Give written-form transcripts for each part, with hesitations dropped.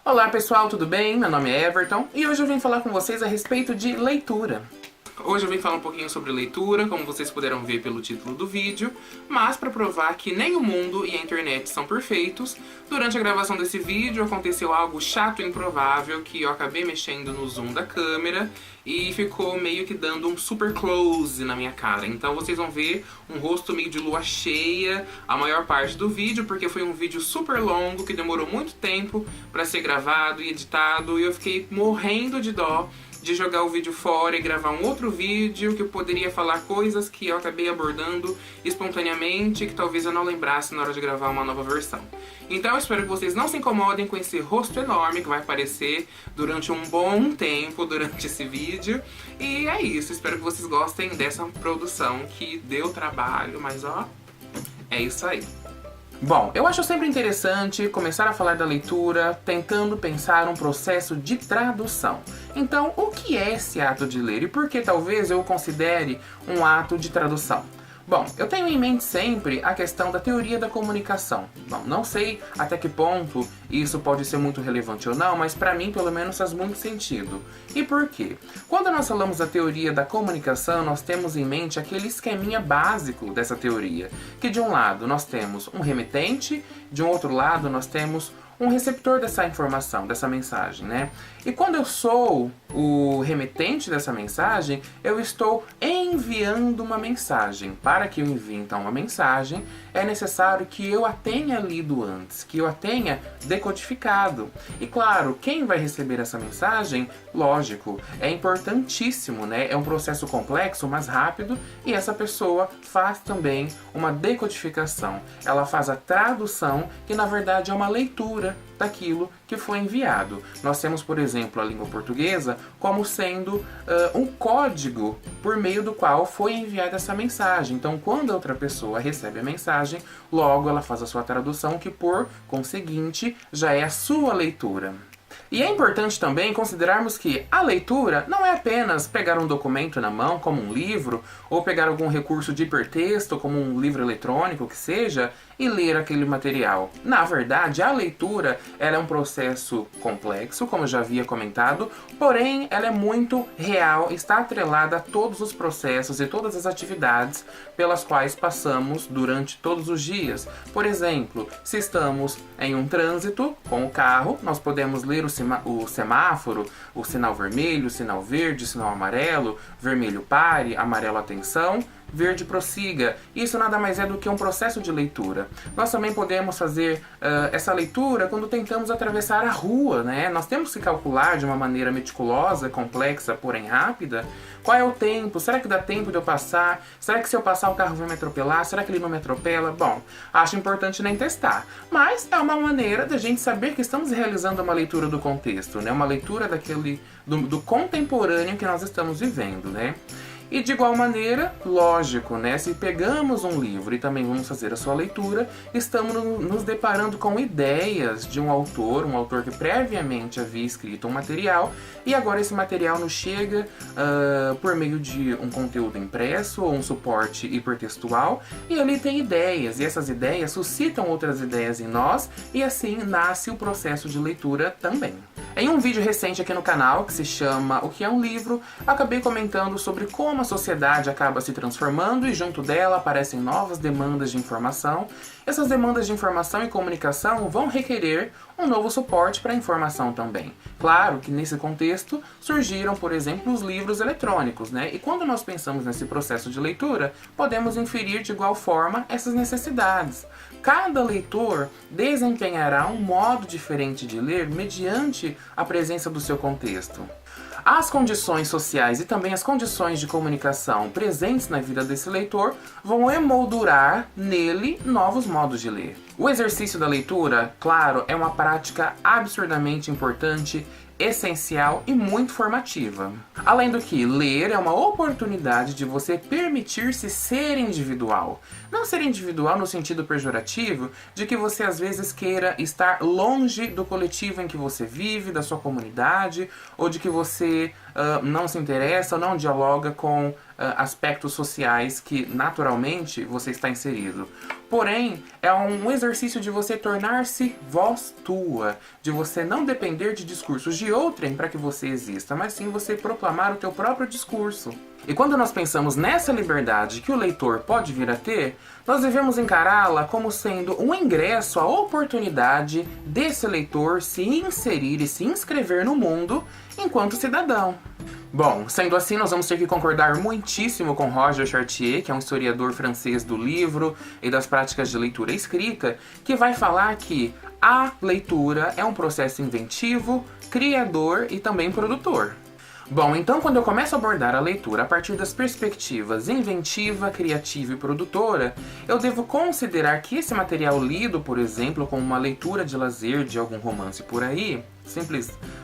Olá pessoal, tudo bem? Meu nome é Everton e hoje eu vim falar com vocês a respeito de leitura. Hoje eu vim falar um pouquinho sobre leitura, como vocês puderam ver pelo título do vídeo, mas para provar que nem o mundo e a internet são perfeitos, durante a gravação desse vídeo aconteceu algo chato e improvável que eu acabei mexendo no zoom da câmera e ficou meio que dando um super close na minha cara. Então vocês vão ver um rosto meio de lua cheia a maior parte do vídeo, porque foi um vídeo super longo que demorou muito tempo para ser gravado e editado e eu fiquei morrendo de dó de jogar o vídeo fora e gravar um outro vídeo que eu poderia falar coisas que eu acabei abordando espontaneamente que talvez eu não lembrasse na hora de gravar uma nova versão. Então eu espero que vocês não se incomodem com esse rosto enorme que vai aparecer durante um bom tempo durante esse vídeo. E é isso, espero que vocês gostem dessa produção que deu trabalho, mas ó, é isso aí. Bom, eu acho sempre interessante começar a falar da leitura tentando pensar um processo de tradução. Então, o que é esse ato de ler e por que talvez eu o considere um ato de tradução? Bom, eu tenho em mente sempre a questão da teoria da comunicação. Bom, não sei até que ponto isso pode ser muito relevante ou não, mas para mim pelo menos faz muito sentido. E por quê? Quando nós falamos da teoria da comunicação, nós temos em mente aquele esqueminha básico dessa teoria, que de um lado nós temos um remetente, de um outro lado nós temos um receptor dessa informação, dessa mensagem, né? E quando eu sou o remetente dessa mensagem, eu estou enviando uma mensagem. Para que eu envie então uma mensagem, é necessário que eu a tenha lido antes, que eu a tenha decodificado. E claro, quem vai receber essa mensagem, lógico, é importantíssimo, né? É um processo complexo, mas rápido, e essa pessoa faz também uma decodificação. Ela faz a tradução, que na verdade é uma leitura daquilo que foi enviado. Nós temos, por exemplo, a língua portuguesa como sendo um código por meio do qual foi enviada essa mensagem. Então, quando a outra pessoa recebe a mensagem, logo ela faz a sua tradução, que por conseguinte já é a sua leitura. E é importante também considerarmos que a leitura não é apenas pegar um documento na mão, como um livro, ou pegar algum recurso de hipertexto, como um livro eletrônico que seja, e ler aquele material. Na verdade, a leitura ela é um processo complexo, como eu já havia comentado, porém ela é muito real, está atrelada a todos os processos e todas as atividades pelas quais passamos durante todos os dias. Por exemplo, se estamos em um trânsito com o carro, nós podemos ler o semáforo, o sinal vermelho, o sinal verde, o sinal amarelo, vermelho pare, amarelo atenção, verde prossiga. Isso nada mais é do que um processo de leitura. Nós também podemos fazer essa leitura quando tentamos atravessar a rua, né? Nós temos que calcular de uma maneira meticulosa, complexa, porém rápida, qual é o tempo, será que dá tempo de eu passar? Será que se eu passar o carro vai me atropelar? Será que ele não me atropela? Bom, acho importante nem testar, mas é uma maneira da gente saber que estamos realizando uma leitura do contexto, né? Uma leitura do contemporâneo que nós estamos vivendo, né? E de igual maneira, lógico, né? Se pegamos um livro e também vamos fazer a sua leitura, estamos nos deparando com ideias de um autor que previamente havia escrito um material e agora esse material nos chega por meio de um conteúdo impresso ou um suporte hipertextual e ali tem ideias, e essas ideias suscitam outras ideias em nós e assim nasce o processo de leitura também. Em um vídeo recente aqui no canal, que se chama O que é um livro, acabei comentando sobre como a sociedade acaba se transformando e junto dela aparecem novas demandas de informação. Essas demandas de informação e comunicação vão requerer um novo suporte para a informação também. Claro que nesse contexto surgiram, por exemplo, os livros eletrônicos, né? E quando nós pensamos nesse processo de leitura, podemos inferir de igual forma essas necessidades. Cada leitor desempenhará um modo diferente de ler mediante a presença do seu contexto. As condições sociais e também as condições de comunicação presentes na vida desse leitor vão emoldurar nele novos modos de ler. O exercício da leitura, claro, é uma prática absurdamente importante, essencial e muito formativa. Além do que, ler é uma oportunidade de você permitir-se ser individual. Não ser individual no sentido pejorativo de que você às vezes queira estar longe do coletivo em que você vive, da sua comunidade, ou de que você não se interessa ou não dialoga com aspectos sociais que naturalmente você está inserido. Porém, é um exercício de você tornar-se voz tua, de você não depender de discursos de outrem para que você exista, mas sim você proclamar o teu próprio discurso. E quando nós pensamos nessa liberdade que o leitor pode vir a ter, nós devemos encará-la como sendo um ingresso à oportunidade desse leitor se inserir e se inscrever no mundo enquanto cidadão. Bom, sendo assim, nós vamos ter que concordar muitíssimo com Roger Chartier, que é um historiador francês do livro e das práticas de leitura escrita, que vai falar que a leitura é um processo inventivo, criador e também produtor. Bom, então quando eu começo a abordar a leitura a partir das perspectivas inventiva, criativa e produtora, eu devo considerar que esse material lido, por exemplo, como uma leitura de lazer de algum romance por aí,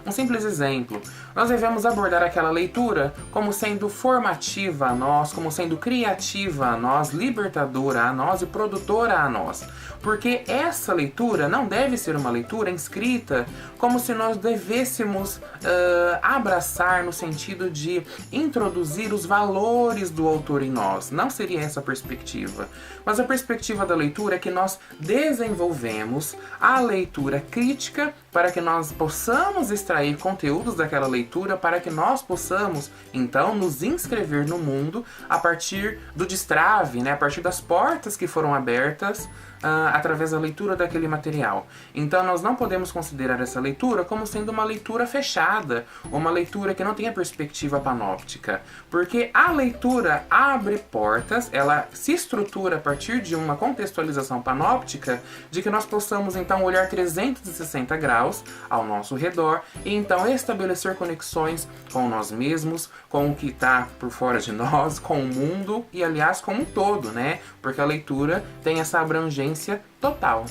um simples exemplo, nós devemos abordar aquela leitura como sendo formativa a nós, como sendo criativa a nós, libertadora a nós e produtora a nós. Porque essa leitura não deve ser uma leitura inscrita como se nós devêssemos abraçar no sentido de introduzir os valores do autor em nós. Não seria essa a perspectiva. Mas a perspectiva da leitura é que nós desenvolvemos a leitura crítica para que nós possamos extrair conteúdos daquela leitura, para que nós possamos, então, nos inscrever no mundo a partir do destrave, né? A partir das portas que foram abertas através da leitura daquele material. Então nós não podemos considerar essa leitura como sendo uma leitura fechada, uma leitura que não tenha perspectiva panóptica, porque a leitura abre portas, ela se estrutura a partir de uma contextualização panóptica, de que nós possamos então olhar 360 graus ao nosso redor e então estabelecer conexões com nós mesmos, com o que está por fora de nós, com o mundo e aliás com um todo, né? Porque a leitura tem essa abrangência total.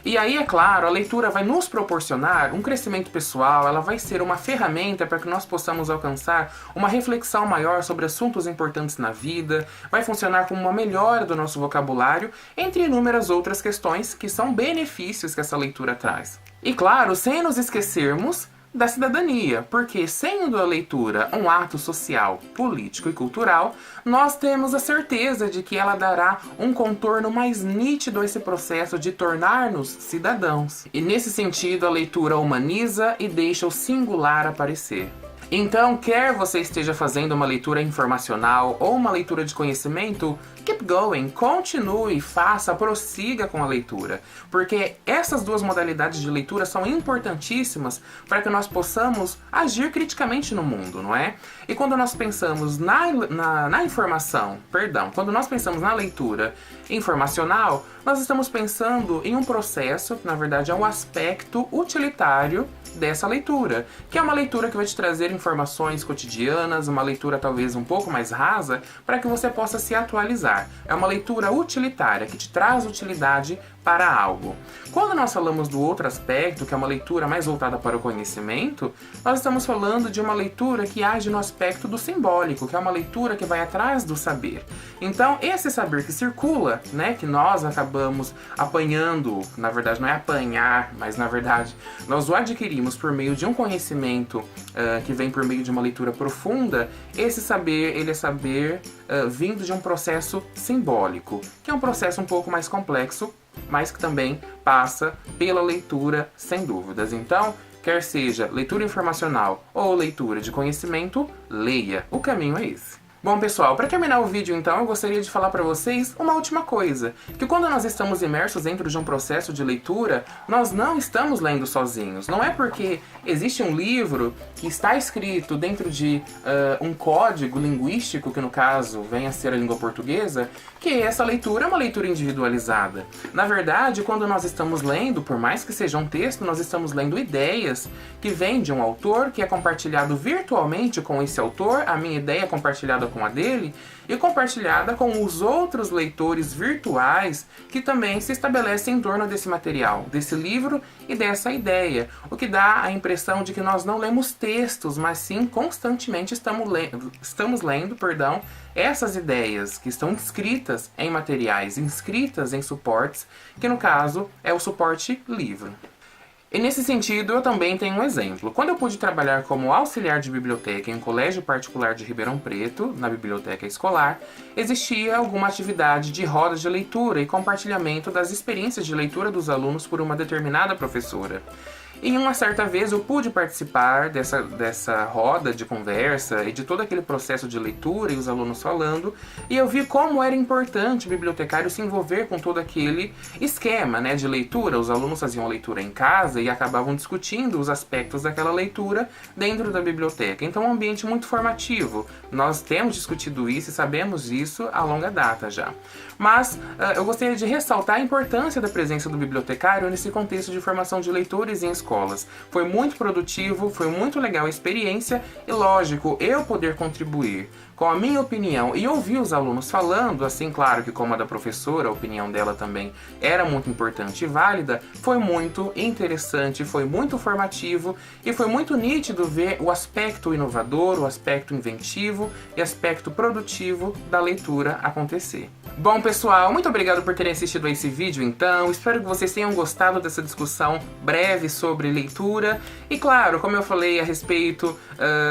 E aí, é claro, a leitura vai nos proporcionar um crescimento pessoal, ela vai ser uma ferramenta para que nós possamos alcançar uma reflexão maior sobre assuntos importantes na vida, vai funcionar como uma melhora do nosso vocabulário, entre inúmeras outras questões que são benefícios que essa leitura traz. E claro, sem nos esquecermos da cidadania, porque sendo a leitura um ato social, político e cultural, nós temos a certeza de que ela dará um contorno mais nítido a esse processo de tornar-nos cidadãos. E nesse sentido, a leitura humaniza e deixa o singular aparecer. Então, quer você esteja fazendo uma leitura informacional ou uma leitura de conhecimento, keep going, continue, faça, prossiga com a leitura. Porque essas duas modalidades de leitura são importantíssimas para que nós possamos agir criticamente no mundo, não é? E quando nós pensamos quando nós pensamos na leitura informacional, nós estamos pensando em um processo, que na verdade é um aspecto utilitário dessa leitura, que é uma leitura que vai te trazer informações cotidianas, uma leitura talvez um pouco mais rasa, para que você possa se atualizar. É uma leitura utilitária, que te traz utilidade para algo. Quando nós falamos do outro aspecto, que é uma leitura mais voltada para o conhecimento, nós estamos falando de uma leitura que age no aspecto do simbólico, que é uma leitura que vai atrás do saber. Então, esse saber que circula, né, que nós acabamos apanhando, na verdade não é apanhar, mas na verdade nós o adquirimos por meio de um conhecimento que vem por meio de uma leitura profunda, esse saber, ele é saber vindo de um processo simbólico, que é um processo um pouco mais complexo, mas que também passa pela leitura, sem dúvidas. Então, quer seja leitura informacional ou leitura de conhecimento, leia. O caminho é esse. Bom, pessoal, para terminar o vídeo, então, eu gostaria de falar para vocês uma última coisa. Que quando nós estamos imersos dentro de um processo de leitura, nós não estamos lendo sozinhos. Não é porque existe um livro que está escrito dentro de um código linguístico, que no caso vem a ser a língua portuguesa, que essa leitura é uma leitura individualizada. Na verdade, quando nós estamos lendo, por mais que seja um texto, nós estamos lendo ideias que vêm de um autor, que é compartilhado virtualmente com esse autor, a minha ideia é compartilhada com a dele, e compartilhada com os outros leitores virtuais que também se estabelecem em torno desse material, desse livro e dessa ideia, o que dá a impressão de que nós não lemos textos, mas sim constantemente estamos lendo, essas ideias que estão inscritas em materiais, inscritas em suportes, que no caso é o suporte livro. E nesse sentido, eu também tenho um exemplo. Quando eu pude trabalhar como auxiliar de biblioteca em um colégio particular de Ribeirão Preto, na biblioteca escolar, existia alguma atividade de rodas de leitura e compartilhamento das experiências de leitura dos alunos por uma determinada professora. E uma certa vez eu pude participar dessa roda de conversa e de todo aquele processo de leitura e os alunos falando, e eu vi como era importante o bibliotecário se envolver com todo aquele esquema, né, de leitura. Os alunos faziam a leitura em casa e acabavam discutindo os aspectos daquela leitura dentro da biblioteca. Então é um ambiente muito formativo. Nós temos discutido isso e sabemos isso a longa data já. Mas eu gostaria de ressaltar a importância da presença do bibliotecário nesse contexto de formação de leitores em escolas. Foi muito produtivo, foi muito legal a experiência e, lógico, eu poder contribuir com a minha opinião e ouvir os alunos falando, assim, claro que como a da professora, a opinião dela também era muito importante e válida, foi muito interessante, foi muito formativo e foi muito nítido ver o aspecto inovador, o aspecto inventivo e aspecto produtivo da leitura acontecer. Bom, pessoal, muito obrigado por terem assistido a esse vídeo, então. Espero que vocês tenham gostado dessa discussão breve sobre leitura. E, claro, como eu falei a respeito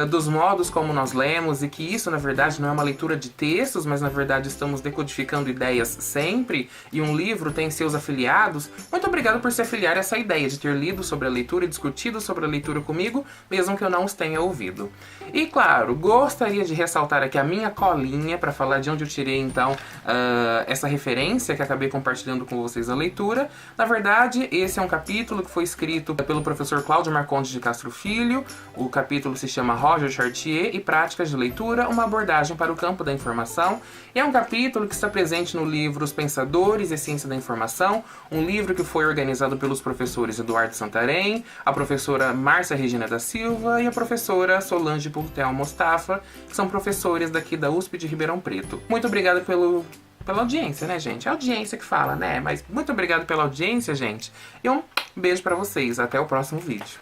dos modos como nós lemos, e que isso, na verdade, não é uma leitura de textos, mas, na verdade, estamos decodificando ideias sempre, e um livro tem seus afiliados. Muito obrigado por se afiliar a essa ideia de ter lido sobre a leitura e discutido sobre a leitura comigo, mesmo que eu não os tenha ouvido. E, claro, gostaria de ressaltar aqui a minha colinha para falar de onde eu tirei, então, essa referência que acabei compartilhando com vocês a leitura. Na verdade, esse é um capítulo que foi escrito pelo professor Cláudio Marcondes de Castro Filho. O capítulo se chama Roger Chartier e Práticas de Leitura, uma abordagem para o campo da informação. E é um capítulo que está presente no livro Os Pensadores e a Ciência da Informação, um livro que foi organizado pelos professores Eduardo Santarém, a professora Márcia Regina da Silva e a professora Solange Purtel Mostafa, que são professores daqui da USP de Ribeirão Preto. Muito obrigada pela audiência, né, gente? É a audiência que fala, né? Mas muito obrigado pela audiência, gente. E um beijo pra vocês. Até o próximo vídeo.